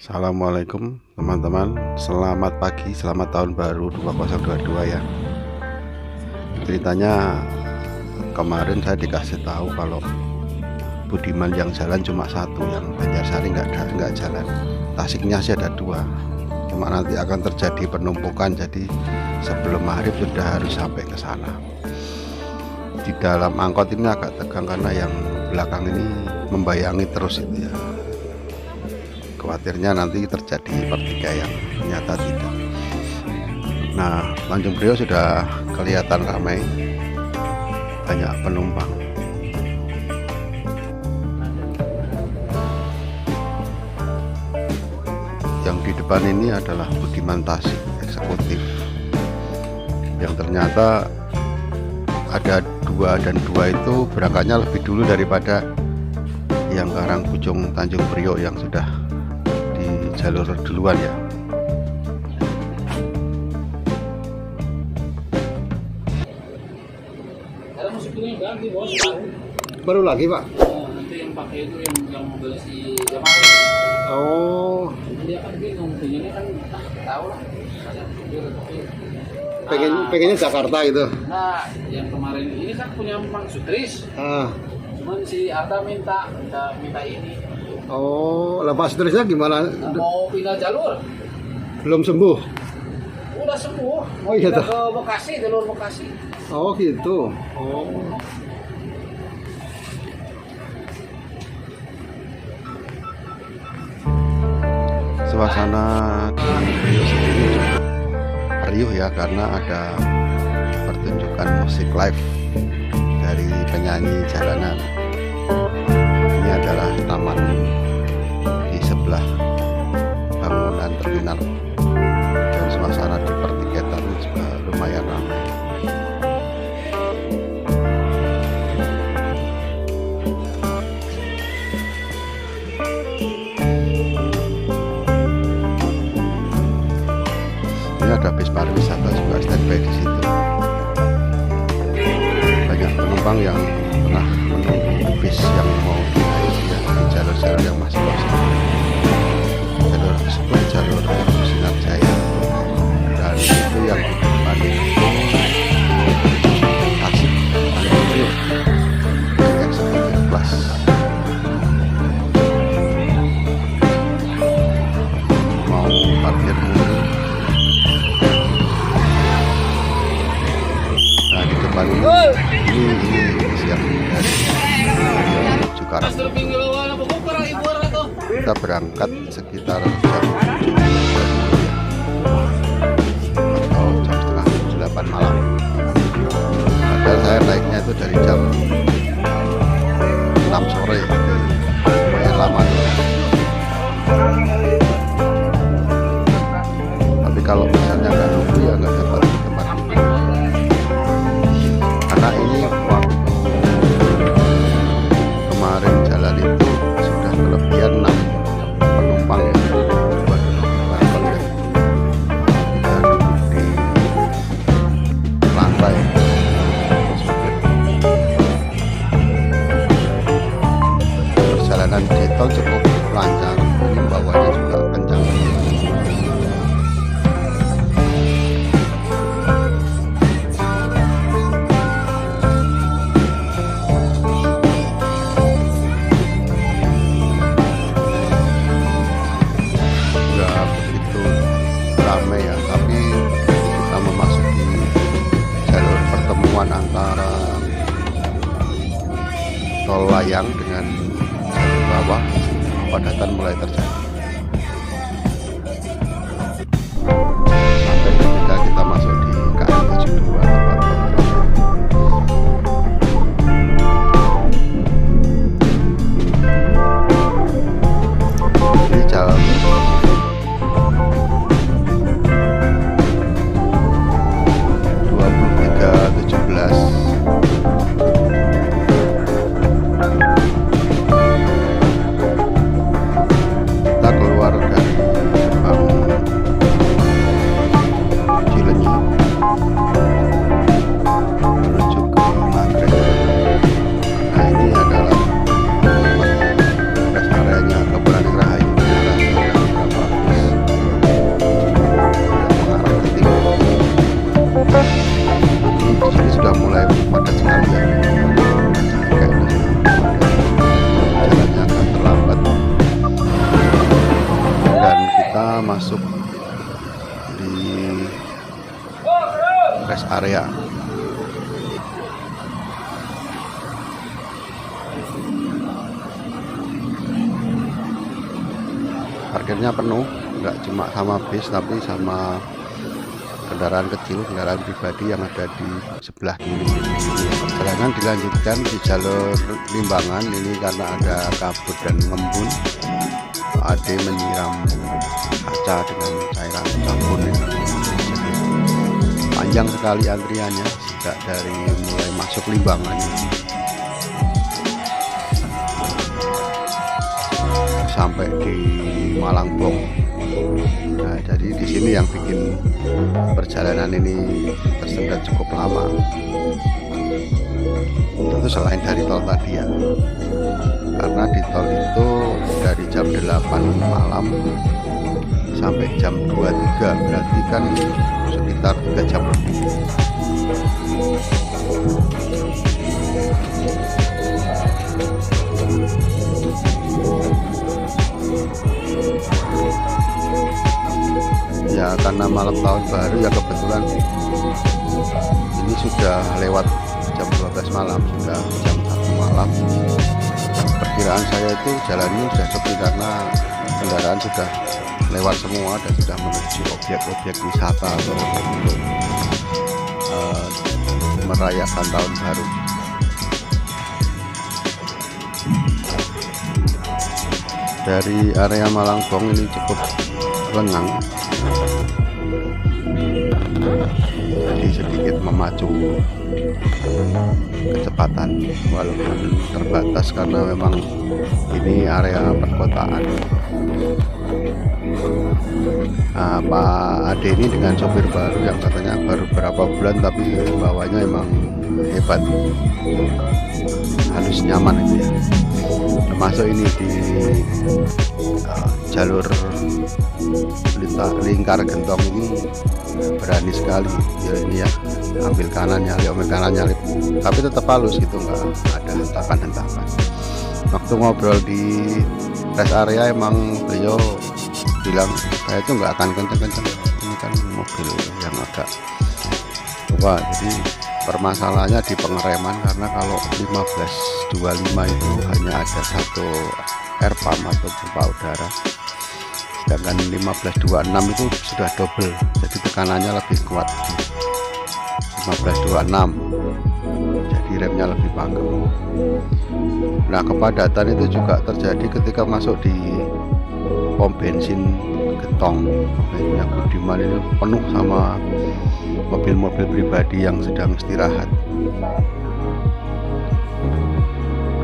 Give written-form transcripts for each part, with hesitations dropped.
Assalamualaikum teman-teman, selamat pagi, selamat tahun baru 2022 ya. Ceritanya kemarin saya dikasih tahu kalau Budiman yang jalan cuma satu, yang Banjarsari nggak jalan. Tasiknya sih ada dua, cuma nanti akan terjadi penumpukan, jadi sebelum maghrib sudah harus sampai ke sana. Di dalam angkot ini agak tegang karena yang belakang ini membayangi terus itu ya. Khawatirnya nanti terjadi pertikaian, ternyata tidak. Nah, Tanjung Priok sudah kelihatan ramai, banyak penumpang. Yang di depan ini adalah Budiman Tasik eksekutif, yang ternyata ada dua, dan dua itu berangkatnya lebih dulu daripada yang Karangkujung Tanjung Priok yang sudah jalur duluan ya. Baru lagi Pak? Nanti yang pakai itu yang mobil si Jamal. Oh. Dia kan bingung, ini kan tahu lah. Pengennya Jakarta gitu. Nah, yang kemarin ini kan punya Mang Sutris. Cuman si Arta minta ini. Oh, lepas terusnya gimana? Mau pindah jalur. Belum sembuh? Udah sembuh. Oh iya ke Bekasi, jalur Bekasi. Oh gitu. Oh. Suasana di Priok sendiri cukup riuh ya, karena ada pertunjukan musik live dari penyanyi jalanan. Ini adalah taman di sebelah bangunan terminal, dan suasana di pertiketan juga lumayan ramai. Ini ada bis pariwisata juga standby di situ. Banyak penumpang yang tengah menunggu bis yang mau dinaiki ya, di jalur-jalur yang masih kosong. Jalur tersebut jalur Sinar Jaya, dan itu yang di depan itu Tasik Tanjung Priok eksekutif kelas. Mau parkir mundur. Nah, di depan ini siap dari Cikarang. Kita berangkat sekitar jam 7 atau jam setengah 8 malam. Padahal saya naiknya itu dari jam 6 sore, lumayan lama. Tapi kalau misalnya nggak nunggu ya nggak dapat tempat duduk. Karena ini waktu kemarin jalan itu sudah kelebihan 6 penumpang ya, 2 penumpang ya. Kita duduk di lantai. Perjalanan di tol cukup lancar, ini bawahnya juga kencang. Antara tol layang dengan jalur bawah, kepadatan mulai terjadi sampai ketika kita masuk di KM 72 tempat kontrol. Ini jalan 2317. kita masuk di rest area. Parkirnya penuh, nggak cuma sama bis tapi sama kendaraan kecil, kendaraan pribadi yang ada di sebelah kiri. Perjalanan dilanjutkan di jalur Limbangan ini karena ada kabut dan ngembun. Pak Ade menyiram kaca dengan cairan sabun ini. Jadi panjang sekali antriannya sejak dari mulai masuk Limbangan sampai di Malangbong. Nah, jadi di sini yang bikin perjalanan ini tersendat cukup lama. Tentu selain dari tol tadi ya, karena di tol itu dari jam 8 malam sampai jam 23, berarti kan sekitar 3 jam lebih. Ya karena malam tahun baru ya kebetulan ini sudah lewat jam 12 malam, sudah jam 1 malam. Perkiraan saya itu jalannya sudah sepi karena kendaraan sudah lewat semua dan sudah menuju objek-objek wisata atau untuk merayakan tahun baru. Dari area Malangbong ini cukup lengang, jadi sedikit memacu kecepatan walaupun terbatas karena memang ini area perkotaan. Nah, Pak Ade ini dengan sopir baru yang katanya baru berapa bulan tapi bawanya emang hebat, halus nyaman itu ya. Termasuk ini di jalur lingkar gentong ini berani sekali ya, ini ya, ambil kanan nyalip, tapi tetap halus gitu, nggak ada hentakan. Waktu ngobrol di rest area emang beliau bilang saya itu nggak akan kenceng-kenceng, ini kan mobil yang agak tua, jadi permasalahannya di pengereman karena kalau 1525 itu hanya ada satu air pump atau pompa udara, sedangkan 1526 itu sudah double, jadi tekanannya lebih kuat. 1526 jadi remnya lebih panggung. Nah, kepadatan itu juga terjadi ketika masuk di pom bensin Getong. Bensinnya Budiman ini penuh sama mobil-mobil pribadi yang sedang istirahat.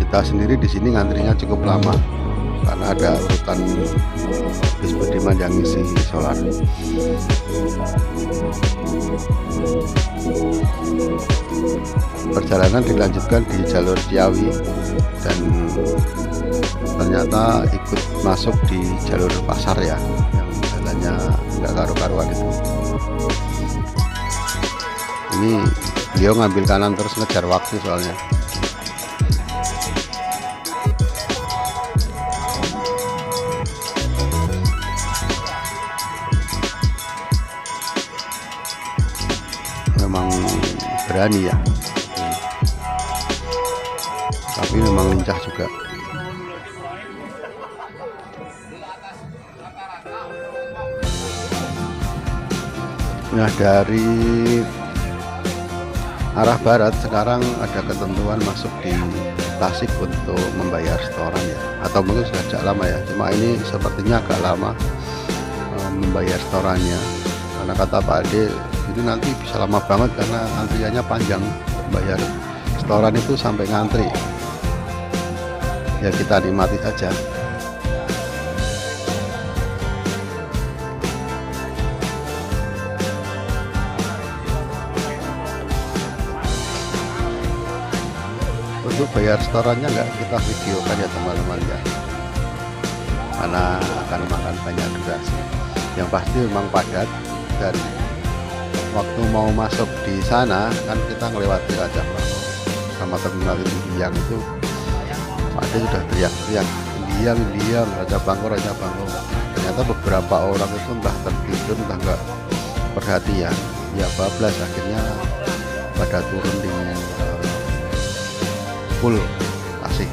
Kita sendiri di sini ngantrinya cukup lama karena ada urutan bis Budiman yang isi solar. Perjalanan dilanjutkan di jalur Ciawi dan ternyata ikut masuk di jalur pasar ya, yang jalannya nggak karu-karuan itu. Ini beliau ngambil kanan terus ngejar waktu soalnya. Memang berani ya, tapi memang lincah juga. Nah, dari arah barat sekarang ada ketentuan masuk di Tasik untuk membayar setoran ya, atau mungkin sudah sejak lama ya, cuma ini sepertinya agak lama membayar setorannya, karena kata Pak Ade ini nanti bisa lama banget karena antriannya panjang. Bayar setoran itu sampai ngantri ya, kita nikmati saja. Untuk bayar setorannya nggak kita videokan ya teman-teman ya, karena akan makan banyak durasi. Yang pasti memang padat, dan waktu mau masuk di sana kan kita ngelewati Raja Prabu sama terminal yang itu, Pak Ade sudah teriak-teriak, ini Raja Bangkok. Ternyata beberapa orang itu entah tertidur entah nggak perhatian, ya bablas, akhirnya pada turun di full Tasik.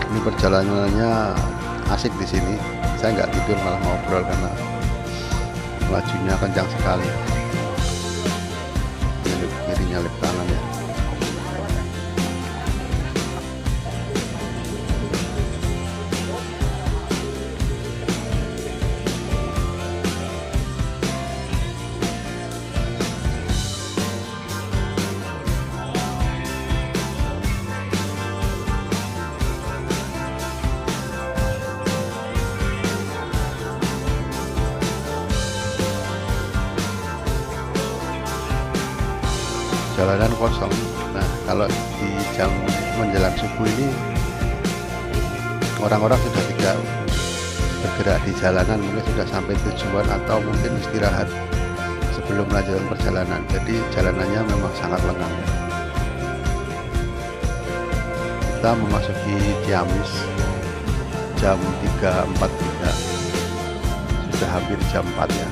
Ini perjalanannya asik di sini. Saya nggak tidur, malah ngobrol karena lajunya kencang sekali. Nyelip kiri, nyelip kanan ya. Jalanan kosong. Nah, kalau di jam menjelang subuh ini orang-orang sudah tidak bergerak di jalanan, mungkin sudah sampai tujuan atau mungkin istirahat sebelum melanjutkan perjalanan. Jadi jalanannya memang sangat lengang. Kita memasuki Ciamis jam 3.43, sudah hampir jam 4 ya.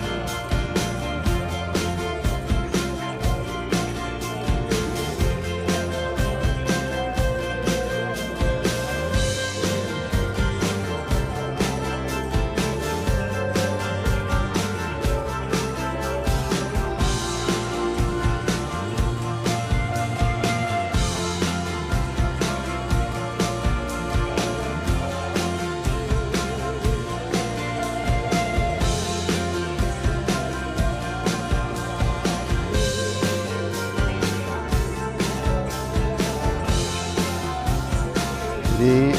Ini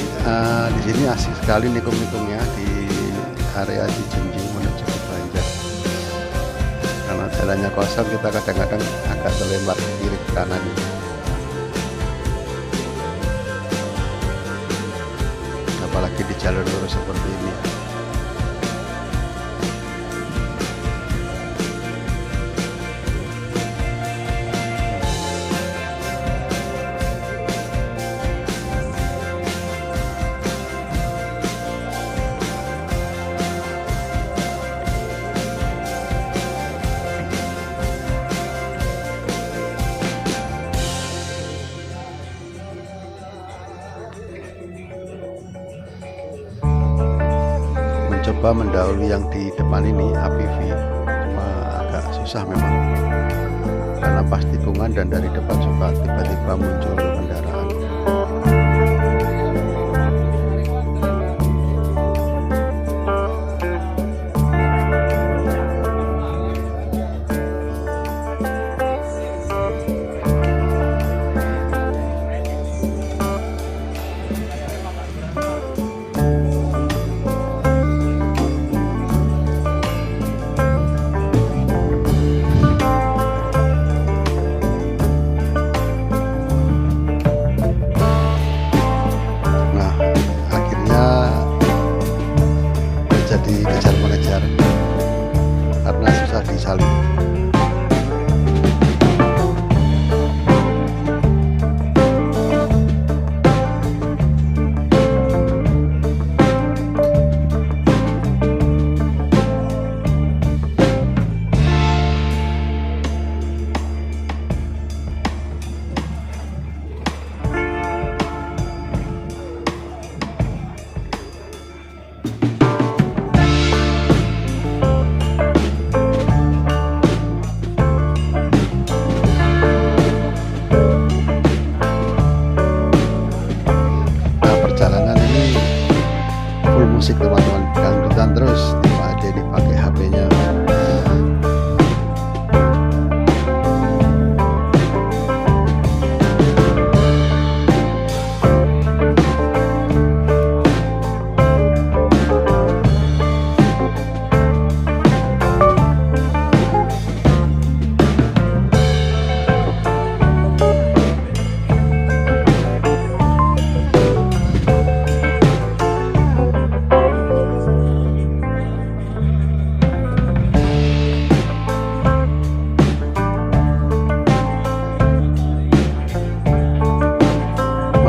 di sini asik sekali nikung-nikungnya di area Cijenjing menuju ke Banjar. Karena jalannya kosong, kita kadang-kadang agak terlempar ke kiri ke kanan ini. Apalagi di jalur lurus seperti ini. Coba mendahului yang di depan ini APV, cuma agak susah memang karena pas tikungan dan dari depan suka tiba-tiba muncul kendaraan.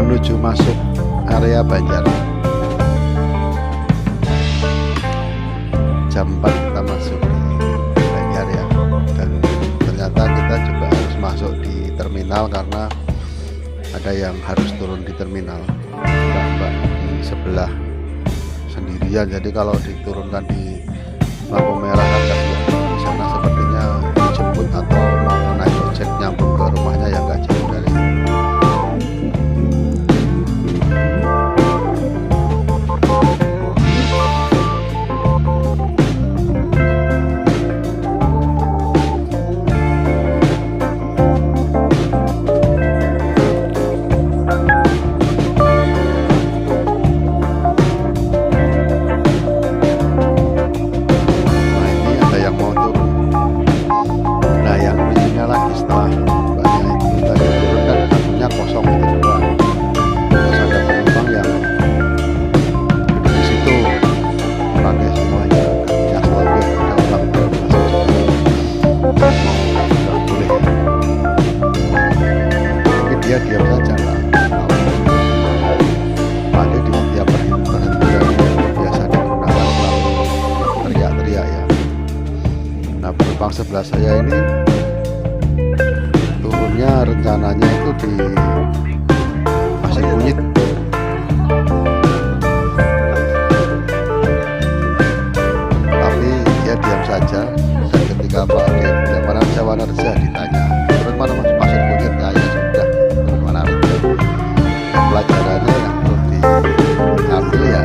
menuju masuk area Banjar. Jam 4 kita masuk di Banjar ya, dan ternyata kita juga harus masuk di terminal karena ada yang harus turun di terminal. Mbak di sebelah sendirian, jadi kalau diturunkan di lampu merah kan kasihan. Di sana sepertinya dijemput atau mau naik ojek nyambung ke rumahnya yang nggak jauh dari sini. Dia diam saja lah. Ada di setiap perhentian biasa digunakan selalu teriak-teriak ya. Nah, penumpang sebelah saya ini turunnya rencananya itu di Pasir Kunyit. Tapi dia diam saja, dan ketika Pak Ade Jamanan Jawanarja ditanya, turun mana Mas? Pasir Kunyit. Nah, ya sudah, turun mana aja. Pelajarannya yang perlu diambil ya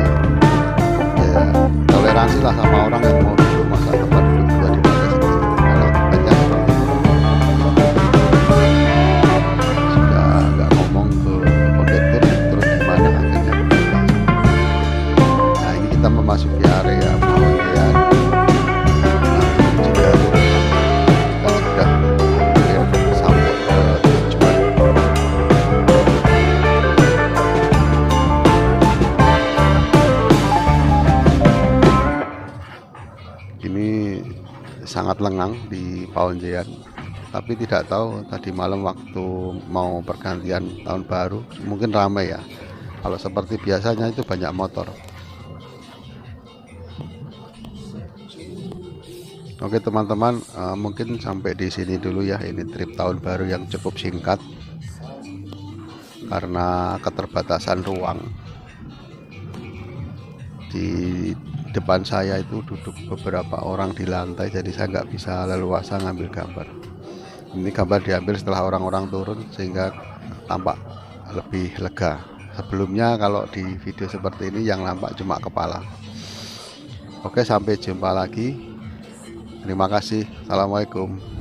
toleransi lah sama orang yang mau duduk masa tempat duduk dua di mana sendiri. Kalau banyak sudah nggak ngomong ke kondektur turun di mana, akhirnya berubah. Nah, ini kita memasuki area Pawandayan. Jika kita sudah hampir sampai ke tujuan. Ini sangat lengang di Pawandayan, tapi tidak tahu tadi malam waktu mau pergantian tahun baru mungkin ramai ya. Kalau seperti biasanya itu banyak motor. Oke teman-teman, mungkin sampai di sini dulu ya. Ini trip tahun baru yang cukup singkat karena keterbatasan ruang. Di depan saya itu duduk beberapa orang di lantai, jadi saya nggak bisa leluasa ngambil gambar. Ini gambar diambil setelah orang-orang turun sehingga tampak lebih lega. Sebelumnya kalau di video seperti ini yang nampak cuma kepala. Oke, sampai jumpa lagi. Terima kasih. Assalamualaikum.